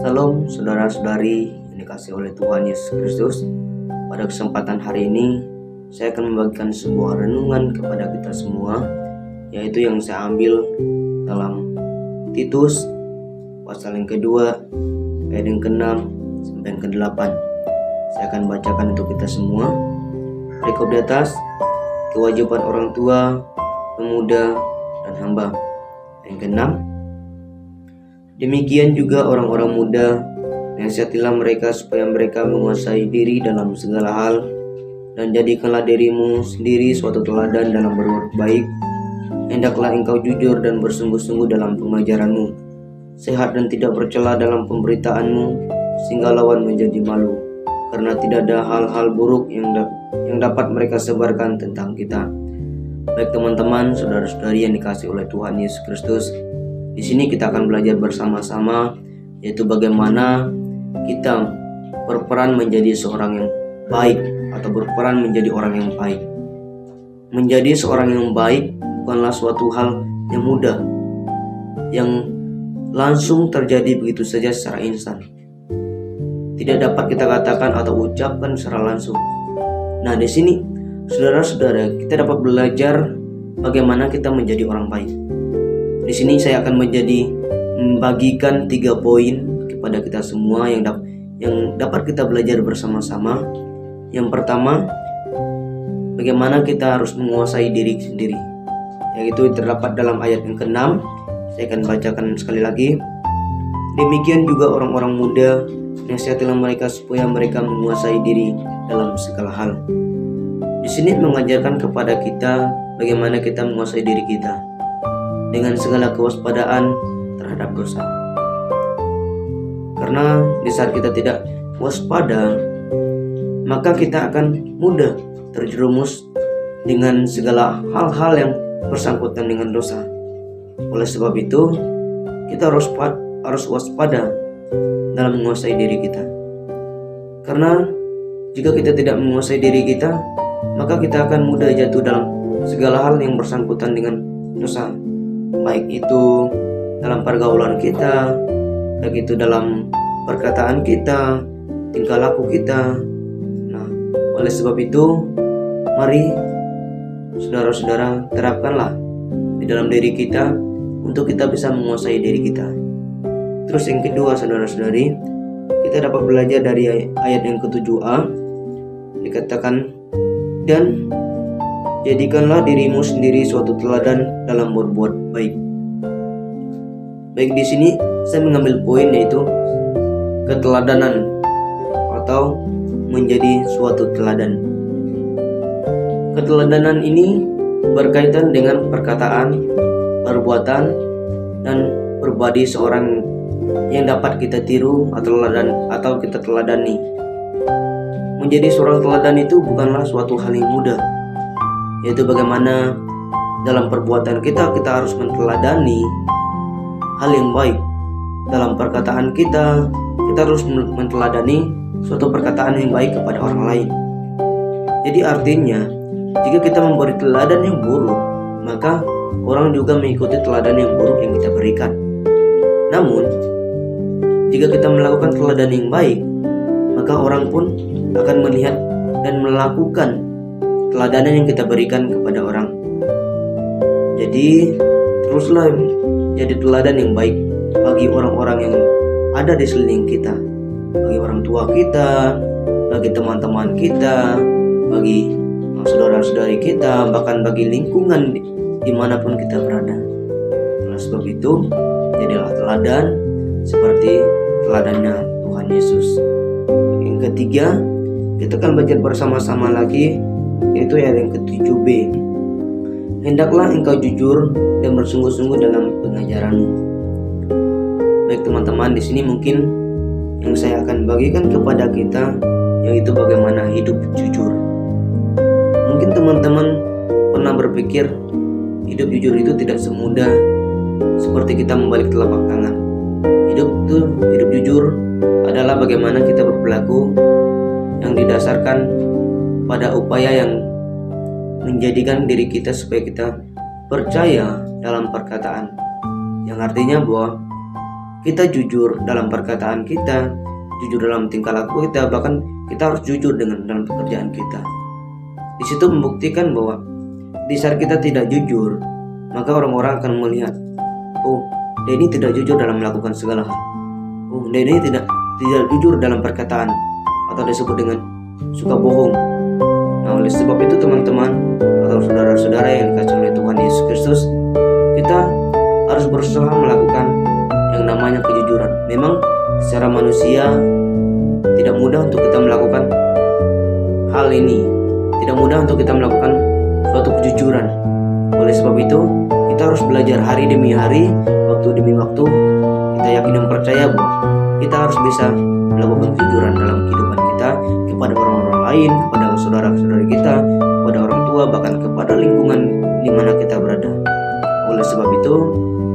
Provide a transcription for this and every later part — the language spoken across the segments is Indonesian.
Salam saudara-saudari yang dikasihi oleh Tuhan Yesus Kristus. Pada kesempatan hari ini saya akan membagikan sebuah renungan kepada kita semua, yaitu yang saya ambil dalam Titus pasal yang kedua ayat yang ke-6 sampai yang ke-8. Saya akan bacakan untuk kita semua. Perikop di atas, kewajiban orang tua, pemuda, dan hamba. Yang ke-6, demikian juga orang-orang muda, nasihatilah mereka supaya mereka menguasai diri dalam segala hal, dan jadikanlah dirimu sendiri suatu teladan dalam berbuat baik. Hendaklah engkau jujur dan bersungguh-sungguh dalam pengajaranmu, sehat dan tidak bercela dalam pemberitaanmu, sehingga lawan menjadi malu, karena tidak ada hal-hal buruk yang dapat mereka sebarkan tentang kita. Baik teman-teman, saudara-saudari yang dikasihi oleh Tuhan Yesus Kristus, di sini kita akan belajar bersama-sama, yaitu bagaimana kita berperan menjadi seorang yang baik atau berperan menjadi orang yang baik. Menjadi seorang yang baik bukanlah suatu hal yang mudah, yang langsung terjadi begitu saja secara instan. Tidak dapat kita katakan atau ucapkan secara langsung. Nah, di sini saudara-saudara, kita dapat belajar bagaimana kita menjadi orang baik. Di sini saya akan membagikan 3 poin kepada kita semua yang dapat kita belajar bersama-sama. Yang pertama, bagaimana kita harus menguasai diri sendiri, yaitu terdapat dalam ayat yang ke-6. Saya akan bacakan sekali lagi. Demikian juga orang-orang muda, nasihatilah mereka supaya mereka menguasai diri dalam segala hal. Di sini mengajarkan kepada kita bagaimana kita menguasai diri kita dengan segala kewaspadaan terhadap dosa. Karena di saat kita tidak waspada, maka kita akan mudah terjerumus dengan segala hal-hal yang bersangkutan dengan dosa. Oleh sebab itu, kita harus waspada dalam menguasai diri kita. Karena jika kita tidak menguasai diri kita, maka kita akan mudah jatuh dalam segala hal yang bersangkutan dengan dosa. Baik itu dalam pergaulan kita, baik itu dalam perkataan kita, tingkah laku kita. Nah, oleh sebab itu, mari saudara-saudara terapkanlah di dalam diri kita untuk kita bisa menguasai diri kita. Terus yang kedua, saudara-saudari, kita dapat belajar dari ayat yang ke-7a. Dikatakan, dan jadikanlah dirimu sendiri suatu teladan dalam berbuat baik. Baik, di sini saya mengambil poin yaitu keteladanan atau menjadi suatu teladan. Keteladanan ini berkaitan dengan perkataan, perbuatan, dan pribadi seorang yang dapat kita tiru atau kita teladani. Menjadi seorang teladan itu bukanlah suatu hal yang mudah, yaitu bagaimana dalam perbuatan kita harus menteladani hal yang baik. Dalam perkataan kita harus menteladani suatu perkataan yang baik kepada orang lain. Jadi artinya, jika kita memberi teladan yang buruk, maka orang juga mengikuti teladan yang buruk yang kita berikan. Namun, jika kita melakukan teladan yang baik, maka orang pun akan melihat dan melakukan teladanan yang kita berikan kepada orang. Jadi, teruslah jadi teladan yang baik bagi orang-orang yang ada di sekeliling kita, bagi orang tua kita, bagi teman-teman kita, bagi saudara-saudari kita, bahkan bagi lingkungan dimanapun kita berada. Oleh sebab itu, jadilah teladan seperti teladannya Tuhan Yesus. Yang ketiga, kita akan belajar bersama-sama lagi, yaitu ayat yang ke-7b. Hendaklah engkau jujur dan bersungguh-sungguh dalam pengajaranmu. Baik teman-teman, di sini mungkin yang saya akan bagikan kepada kita yaitu bagaimana hidup jujur. Mungkin teman-teman pernah berpikir hidup jujur itu tidak semudah seperti kita membalik telapak tangan. Hidup jujur adalah bagaimana kita berperilaku yang didasarkan pada upaya yang menjadikan diri kita supaya kita percaya dalam perkataan, yang artinya bahwa kita jujur dalam perkataan kita, jujur dalam tingkah laku kita, bahkan kita harus jujur dalam pekerjaan kita. Di situ membuktikan bahwa di saat kita tidak jujur, maka orang-orang akan melihat, oh, Denny tidak jujur dalam melakukan segala hal. Oh, Denny tidak jujur dalam perkataan, atau disebut dengan suka bohong. Nah, oleh sebab itu teman-teman atau saudara-saudara yang dikasihi oleh Tuhan Yesus Kristus, kita harus berusaha melakukan yang namanya kejujuran. Memang secara manusia tidak mudah untuk kita melakukan hal ini, tidak mudah untuk kita melakukan suatu kejujuran. Oleh sebab itu kita harus belajar hari demi hari, waktu demi waktu. Kita yakin dan percaya bahwa kita harus bisa melakukan kejujuran dalam kehidupan kita kepada orang-orang lain, kepada saudara-saudara kita, kepada orang tua, bahkan kepada lingkungan di mana kita berada. Oleh sebab itu,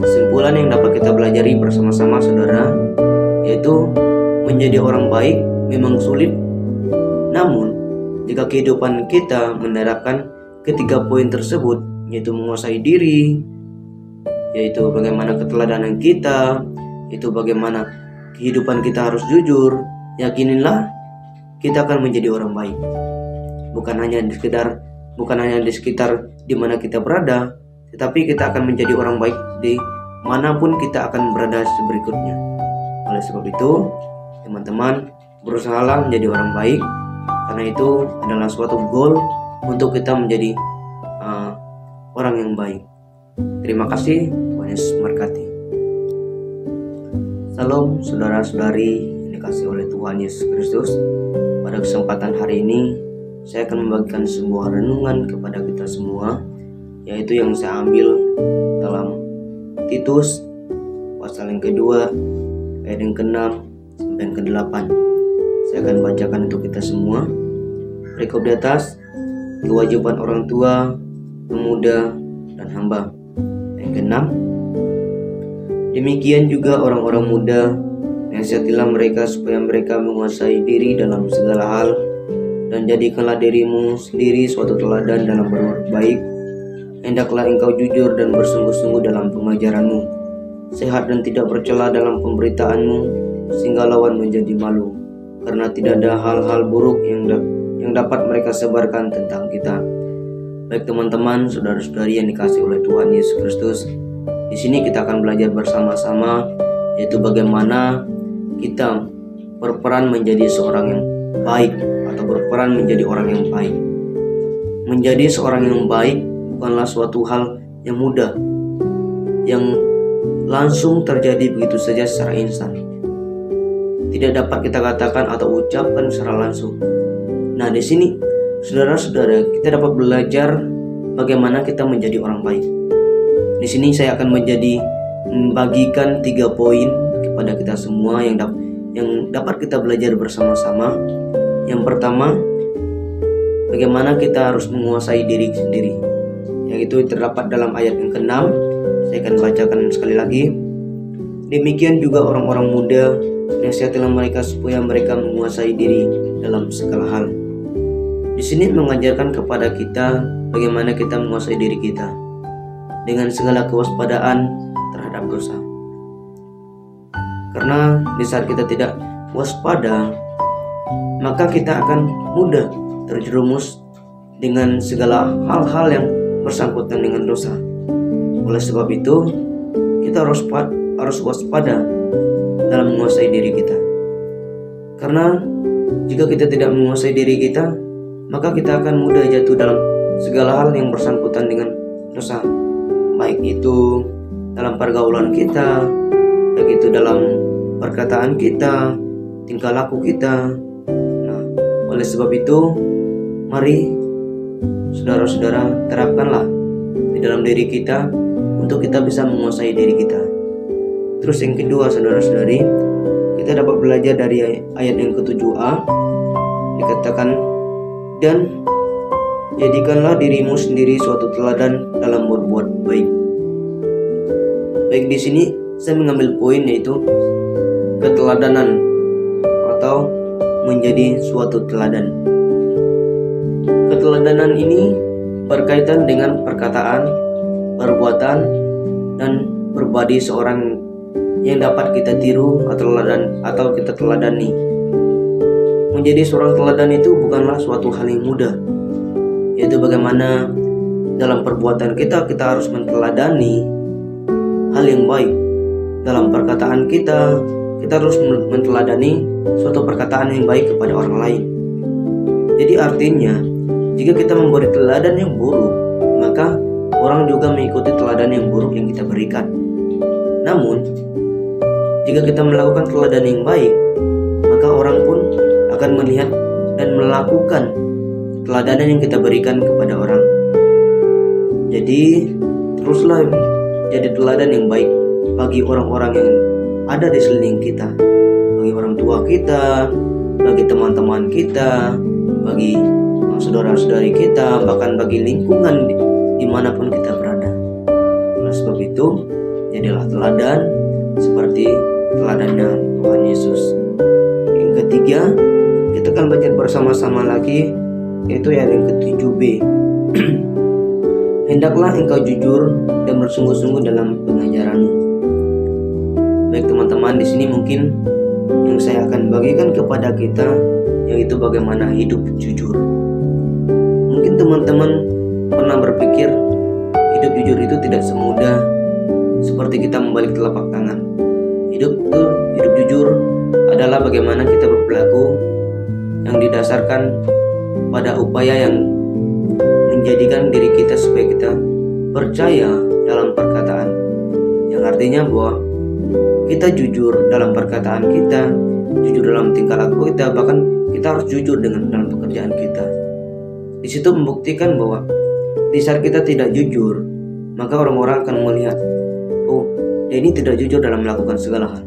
kesimpulan yang dapat kita pelajari bersama-sama saudara, yaitu menjadi orang baik memang sulit. Namun, jika kehidupan kita menerapkan ketiga poin tersebut, yaitu menguasai diri, yaitu bagaimana keteladanan kita, itu bagaimana kehidupan kita harus jujur, yakinilah kita akan menjadi orang baik. Bukan hanya di sekitar di mana kita berada, tetapi kita akan menjadi orang baik di manapun kita akan berada berikutnya. Oleh sebab itu, teman-teman, berusahalah menjadi orang baik, karena itu adalah suatu goal untuk kita menjadi orang yang baik. Terima kasih, Tuhan Yesus memberkati. Salam saudara-saudari yang dikasihi oleh Tuhan Yesus Kristus. Pada kesempatan hari ini, saya akan membagikan sebuah renungan kepada kita semua, yaitu yang saya ambil dalam Titus pasal yang kedua, ayat yang ke-6 sampai yang ke-8. Saya akan bacakan untuk kita semua. Berikut di atas, kewajiban orang tua, pemuda, dan hamba. Yang ke-6, demikian juga orang-orang muda, nasihatilah mereka supaya mereka menguasai diri dalam segala hal, dan jadikanlah dirimu sendiri suatu teladan dalam berbuat baik. Hendaklah engkau jujur dan bersungguh-sungguh dalam pengajaranmu, sehat dan tidak bercela dalam pemberitaanmu, sehingga lawan menjadi malu, karena tidak ada hal-hal buruk yang dapat mereka sebarkan tentang kita. Baik teman-teman, saudara-saudari yang dikasihi oleh Tuhan Yesus Kristus, di sini kita akan belajar bersama-sama, yaitu bagaimana kita berperan menjadi seorang yang baik atau berperan menjadi orang yang baik. Menjadi seorang yang baik bukanlah suatu hal yang mudah, yang langsung terjadi begitu saja secara instan. Tidak dapat kita katakan atau ucapkan secara langsung. Nah, di sini saudara-saudara, kita dapat belajar bagaimana kita menjadi orang baik. Di sini saya akan membagikan 3 poin kepada kita semua yang dapat kita belajar bersama-sama. Yang pertama, bagaimana kita harus menguasai diri sendiri, yaitu terdapat dalam ayat yang ke-6. Saya akan bacakan sekali lagi. Demikian juga orang-orang muda, nasihatilah mereka supaya mereka menguasai diri dalam segala hal. Di sini mengajarkan kepada kita bagaimana kita menguasai diri kita dengan segala kewaspadaan terhadap dosa. Karena di saat kita tidak waspada, maka kita akan mudah terjerumus dengan segala hal-hal yang bersangkutan dengan dosa. Oleh sebab itu, kita harus waspada dalam menguasai diri kita. Karena jika kita tidak menguasai diri kita, maka kita akan mudah jatuh dalam segala hal yang bersangkutan dengan dosa. Baik itu dalam pergaulan kita, baik itu dalam perkataan kita, tingkah laku kita. Nah, oleh sebab itu, mari saudara-saudara terapkanlah di dalam diri kita untuk kita bisa menguasai diri kita. Terus yang kedua, saudara-saudari, kita dapat belajar dari ayat yang ke-7a. Dikatakan, dan jadikanlah dirimu sendiri suatu teladan dalam berbuat baik. Baik, di sini saya mengambil poin yaitu keteladanan atau menjadi suatu teladan. Keteladanan ini berkaitan dengan perkataan, perbuatan, dan pribadi seorang yang dapat kita tiru atau kita teladani. Menjadi seorang teladan itu bukanlah suatu hal yang mudah, yaitu bagaimana dalam perbuatan kita harus menteladani hal yang baik. Dalam perkataan kita harus menteladani suatu perkataan yang baik kepada orang lain. Jadi artinya, jika kita memberi teladan yang buruk, maka orang juga mengikuti teladan yang buruk yang kita berikan. Namun, jika kita melakukan teladan yang baik, maka orang pun akan melihat dan melakukan teladanan yang kita berikan kepada orang. Jadi, teruslah jadi teladan yang baik bagi orang-orang yang ada di sekeliling kita, bagi orang tua kita, bagi teman-teman kita, bagi saudara-saudari kita, bahkan bagi lingkungan dimanapun kita berada. Oleh sebab itu, jadilah teladan seperti teladannya Tuhan Yesus. Yang ketiga, kita akan belajar bersama-sama lagi, yaitu ayat yang ke-7b. Hendaklah engkau jujur dan bersungguh-sungguh dalam pengajaranmu. Baik teman-teman, di sini mungkin yang saya akan bagikan kepada kita yaitu bagaimana hidup jujur. Mungkin teman-teman pernah berpikir hidup jujur itu tidak semudah seperti kita membalik telapak tangan. Hidup jujur adalah bagaimana kita berperilaku yang didasarkan pada upaya yang menjadikan diri kita supaya kita percaya dalam perkataan, yang artinya bahwa kita jujur dalam perkataan kita, jujur dalam tingkah laku kita, bahkan kita harus jujur dalam pekerjaan kita. Di situ membuktikan bahwa di saat kita tidak jujur, maka orang-orang akan melihat, oh, dia ini tidak jujur dalam melakukan segala hal.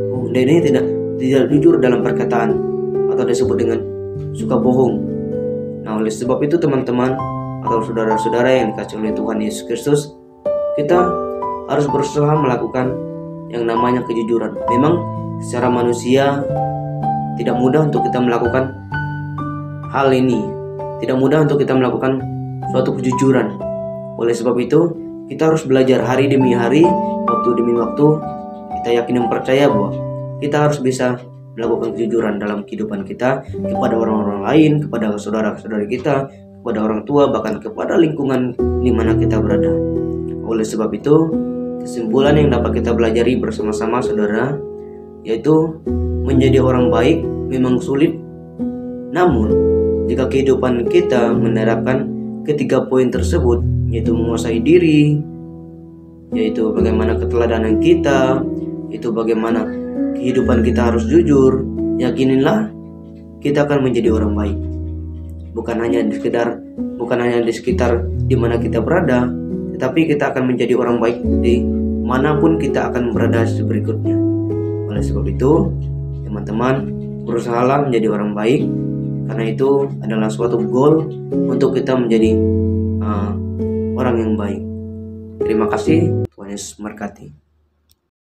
Oh, dia ini tidak jujur dalam perkataan, atau disebut dengan suka bohong. Nah, oleh sebab itu teman-teman atau saudara-saudara yang dikasihi oleh Tuhan Yesus Kristus, kita harus berusaha melakukan yang namanya kejujuran. Memang secara manusia tidak mudah untuk kita melakukan hal ini, tidak mudah untuk kita melakukan suatu kejujuran. Oleh sebab itu, kita harus belajar hari demi hari, waktu demi waktu. Kita yakin dan percaya bahwa kita harus bisa melakukan kejujuran dalam kehidupan kita kepada orang-orang lain, kepada saudara-saudari kita, kepada orang tua, bahkan kepada lingkungan di mana kita berada. Oleh sebab itu, kesimpulan yang dapat kita pelajari bersama-sama saudara, yaitu menjadi orang baik memang sulit. Namun, jika kehidupan kita menerapkan ketiga poin tersebut, yaitu menguasai diri, yaitu bagaimana keteladanan kita, itu bagaimana kehidupan kita harus jujur, yakinilah kita akan menjadi orang baik. Bukan hanya di sekitar di mana kita berada, tetapi kita akan menjadi orang baik di manapun kita akan berada berikutnya. Oleh sebab itu, teman-teman, berusahalah menjadi orang baik, karena itu adalah suatu goal untuk kita menjadi orang yang baik. Terima kasih, Tuhan Yesus memberkati.